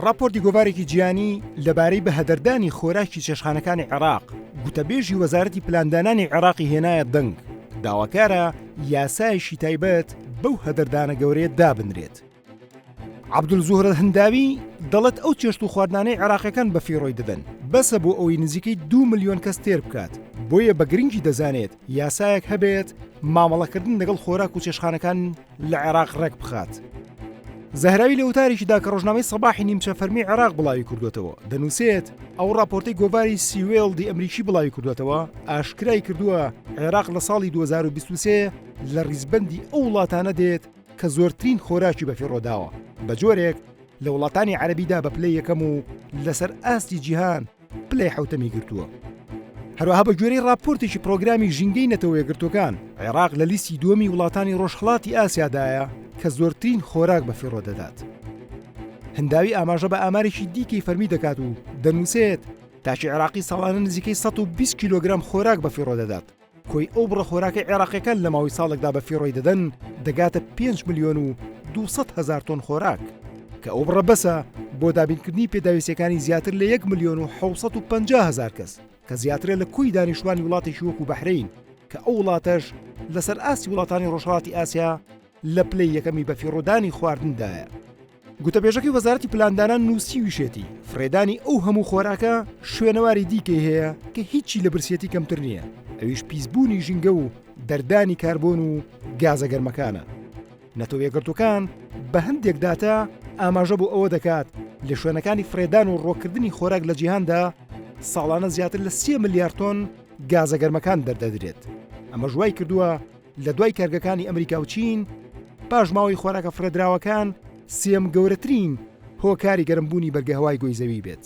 راپۆرتی گۆڤارێکی جیانی لەبارەی بەهەدەردانی خۆراکی چێشتخانەکانی عێراق گوتەبێژی وەزارەتی پلاندانانی عێراقی هێنایە دەنگ داواکارە یاسایشی تایبەت بەو هەدەردانە گەورەیە دابنرێت. عەبدولزوهرە هەنداوی دەڵێت ئەو چێشت و خواردنانەی عێراقیەکان بە فیڕۆی دەدەن بەسە بۆ ئەوەی نزیکەی 2 ملیۆن کەس تێر بکات، بۆیە بە گرنگی دەزانێت یاسایەک هەبێت مامەڵەکردن لەگەڵ خۆراک و چێشتخانەکان لە عێراق ڕێک بخات. زەهراوی لە وتارێکیدا کە ڕۆژنامەی سەباحی نیمچە فەرمی عێراق بڵاوی کردوێتەوە دەنووسێت ئەو راپۆرتەی گۆڤاری سیوێڵدی ئەمریکی بڵاوی کردوێتەوە ئاشکرای کردووە عێراق لە ساڵی 2023 لە ڕیزبەندی ئەو وڵاتانە دێت کە زۆرترین خۆراکی بەفیڕۆداوە بە جۆرێک لە وڵاتانی عەرەبیدا بە پلەی یەکەم و لەسەر ئاستی جیهان پلەی حوتەمی گرتووە. هەروەها بە گوێرەی راپۆرتێکی پرۆگرامی ژینگەی نەتەوە یەکگرتوەکان عێراق لە لیستی دووەمی وڵاتانی ڕۆژهەڵاتی ئاسیادایە کە زۆرترین خۆراک بەفیڕۆ دەدات. هەنداوی ئاماژە بە ئامارێکی دیکەی فەرمی دەکات و دەنووسێت تاچی عێراقی ساڵانە نزیکەی 120 کیلۆگرام خۆراک بەفیڕۆ دەدات، کۆی ئەو بڕە خۆراکی عێراقیەکان لە ماوەی ساڵێکدا بەفیڕۆی دەدەن دەگاتە 5 ملیۆن و 200 هەزار تۆن خۆراک کە ئەو بڕە بەسە بۆ دابینکردنی پێداویستەکانی زیاتر لە 1 ملیۆن و 750 هەزار کەس کە زیاترە لە کوی دانیشتوانی وڵاتێکی وەکو بەحرین کە ئەو وڵاتەش لەسەر ئاستی وڵاتانی ڕۆژهەڵاتی ئاسیا لە پلەی یەکەمی بەفیڕۆدانی خواردندایە. گوتەبێژەکەی وەزارەتی پلاندانان نووسی ویشێتی فرێدانی ئەو هەموو خۆراکە شوێنەواری دیکەی هەیە کە هیچی لە برسێتی کەمتر نییە، ئەویش پیسبوونی ژینگە و دەردانی کاربۆن و گازە گەرمەکانە. نەتۆ یەکگرتوەکان بە هەندێک داتا ئاماژە بۆ ئەوە دەکات لە شوێنەکانی فرێدان و ڕۆکردنی خۆراک لە جیهاندا ساڵانە زیاتر لە 3 ملیار تۆن گازە گەرمەکان دەردەدرێت. ئەمە ژوای کردووە لە دوای کارگەکانی ئەمریکا و چین پاش ماوەی خۆراکە فرێدراوەکان سێم گەورەترین هۆکاری گەرمبوونی بەرگەهەوای گۆی زەوی بێت.